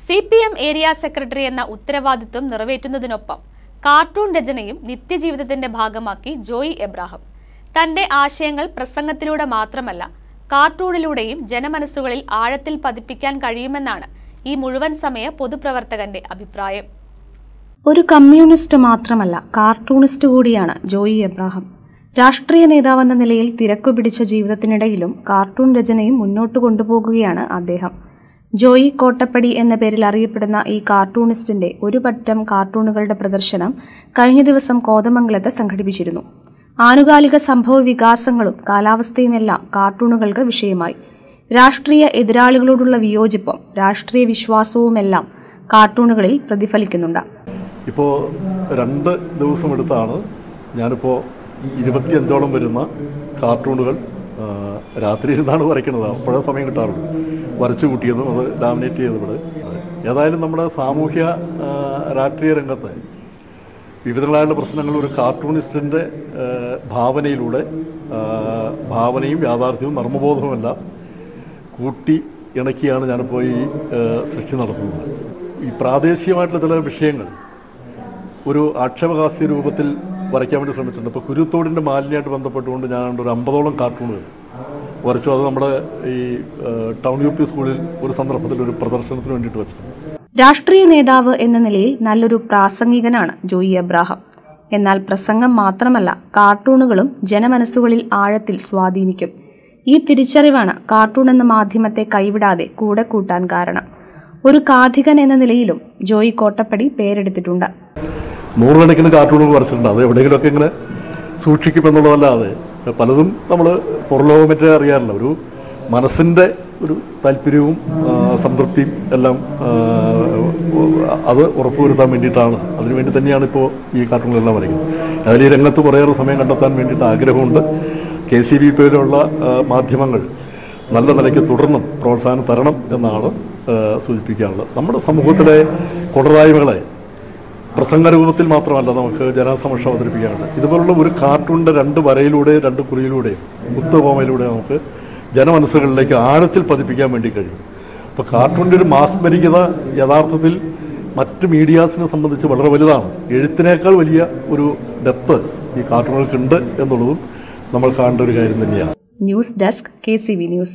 CPM area secretary എന്ന ഉത്തരവാദിത്വം നിറവേറ്റുന്നതിനൊപ്പം cartoon രചനയും നിത്യജീവിതത്തിന്റെ ഭാഗമാക്കി ജോയി എബ്രാഹിം. തന്റെ ആശയങ്ങൾ പ്രസംഗത്തിലൂടെ മാത്രമല്ല കാർട്ടൂണിലൂടെയും ജനമനസ്സുകളിൽ ആഴത്തിൽ പതിപ്പിക്കാൻ കഴിയുമെന്നാണ് ഈ മുഴുവൻ സമയ പൊതുപ്രവർത്തകന്റെ അഭിപ്രായം. ഒരു കമ്മ്യൂണിസ്റ്റ് മാത്രമല്ല, കാർട്ടൂണിസ്റ്റ് കൂടിയാണ് ജോയി എബ്രാഹിം. രാഷ്ട്രീയ നേതാവെന്ന നിലയിൽ തിരക്കുപിടിച്ച ജീവിതത്തിനിടയിലും കാർട്ടൂൺ രചനയും മുന്നോട്ട് കൊണ്ടുപോകുകയാണ് അദ്ദേഹം. ജോയി കോട്ടപ്പടി എന്ന പേരിൽ അറിയപ്പെടുന്ന ഈ കാർട്ടൂണിസ്റ്റിന്റെ ഒരു പറ്റം കാർട്ടൂണുകളുടെ പ്രദർശനം കഴിഞ്ഞ ദിവസം കോതമംഗലത്ത് സംഘടിപ്പിച്ചിരുന്നു. ആനുകാലിക സംഭവ വികാസങ്ങളും കാലാവസ്ഥയുമെല്ലാം കാർട്ടൂണുകൾക്ക് വിഷയമായി. രാഷ്ട്രീയ എതിരാളികളോടുള്ള വിയോജിപ്പും രാഷ്ട്രീയ വിശ്വാസവുമെല്ലാം കാർട്ടൂണുകളിൽ പ്രതിഫലിക്കുന്നുണ്ട്. ഇപ്പോൾ 2 ദിവസം എടുത്താണ് ഞാനിപ്പോൾ 25ഓളം വരുന്ന കാർട്ടൂണുകൾ രാത്രി ഇരുന്നാണ് വരയ്ക്കുന്നത്. അപ്പോഴേ സമയം കിട്ടാറുള്ളൂ. വരച്ചു കൂട്ടിയതും അത് ലാമിനേറ്റ് ചെയ്തത്. ഏതായാലും നമ്മുടെ സാമൂഹ്യ രാഷ്ട്രീയ രംഗത്ത് വിവിധങ്ങളായുള്ള പ്രശ്നങ്ങൾ ഒരു കാർട്ടൂണിസ്റ്റിൻ്റെ ഭാവനയിലൂടെ ഭാവനയും യാഥാർത്ഥ്യവും നർമ്മബോധവുമെല്ലാം കൂട്ടി ഇണക്കിയാണ് ഞാനിപ്പോൾ ഈ സൃഷ്ടി നടത്തുന്നത്. ഈ പ്രാദേശികമായിട്ടുള്ള ചില വിഷയങ്ങൾ ഒരു ആക്ഷേപഹാസ്യ രൂപത്തിൽ വരയ്ക്കാൻ വേണ്ടി ശ്രമിച്ചിട്ടുണ്ട്. ഇപ്പോൾ കുരുത്തോടിൻ്റെ മാലിന്യമായിട്ട് ബന്ധപ്പെട്ടുകൊണ്ട് ഞാൻ ഒരു 50ഓളം കാർട്ടൂണുകൾ വരച്ചു. അത് നമ്മുടെ ഈ ടൗൺ UP സ്കൂളിൽ ഒരു സന്ദർഭത്തിൽ ഒരു പ്രദർശനത്തിന് വേണ്ടിയിട്ട് വെച്ചിട്ടുണ്ട്. രാഷ്ട്രീയ നേതാവ് എന്ന നിലയിൽ നല്ലൊരു പ്രാസംഗികനാണ് ജോയി എബ്രാഹിം. എന്നാൽ പ്രസംഗം മാത്രമല്ല, കാർട്ടൂണുകളും ജനമനസ്സുകളിൽ ആഴത്തിൽ സ്വാധീനിക്കും. ഈ തിരിച്ചറിവാണ് കാർട്ടൂൺ എന്ന മാധ്യമത്തെ കൈവിടാതെ കൂടെ കൂട്ടാൻ കാരണം. ഒരു കാഥികൻ എന്ന നിലയിലും ജോയി കോട്ടപ്പടി പേരെടുത്തിട്ടുണ്ട്. 100 കണക്കിന് കാർട്ടൂണുകൾ വരച്ചിട്ടുണ്ട്. അത് എവിടെയെങ്കിലുമൊക്കെ ഇങ്ങനെ സൂക്ഷിക്കുമെന്നുള്ളതല്ലാതെ പലതും നമ്മൾ പുറലോകം മറ്റേ അറിയാറില്ല. ഒരു മനസ്സിൻ്റെ ഒരു താല്പര്യവും സംതൃപ്തിയും എല്ലാം അത് ഉറപ്പുവരുത്താൻ വേണ്ടിയിട്ടാണ്. അതിനുവേണ്ടി തന്നെയാണ് ഇപ്പോൾ ഈ കാർട്ടൂണുകളെല്ലാം വരയ്ക്കുന്നത്. അതിൽ ഈ രംഗത്ത് കുറേയേറെ സമയം കണ്ടെത്താൻ വേണ്ടിയിട്ട് ആഗ്രഹമുണ്ട്. KCB പോലുള്ള മാധ്യമങ്ങൾ നല്ല നിലയ്ക്ക് തുടർന്നും പ്രോത്സാഹനം തരണം എന്നാണ് സൂചിപ്പിക്കാനുള്ളത്. നമ്മുടെ സമൂഹത്തിലെ കൊടരായ്മകളെ പ്രസംഗരൂപത്തിൽ മാത്രമല്ല നമുക്ക് ജനസമക്ഷം അവതരിപ്പിക്കാനുണ്ട്. ഇതുപോലുള്ള ഒരു കാർട്ടൂണിൻ്റെ 2 വരയിലൂടെയും 2 കുറിയിലൂടെയും ഉത്തമയിലൂടെ നമുക്ക് ജനമനസ്സുകളിലേക്ക് ആഴത്തിൽ പതിപ്പിക്കാൻ വേണ്ടി കഴിയും. അപ്പോൾ കാർട്ടൂണിൻ്റെ ഒരു മാസ്മരികത യഥാർത്ഥത്തിൽ മറ്റ് മീഡിയാസിനെ സംബന്ധിച്ച് വളരെ വലുതാണ്. എഴുത്തിനേക്കാൾ വലിയ ഒരു ഡെപ്ത് ഈ കാർട്ടൂണുകൾക്കുണ്ട് എന്നുള്ളതും നമ്മൾ കാണേണ്ട ഒരു കാര്യം തന്നെയാണ്. News desk KCB news.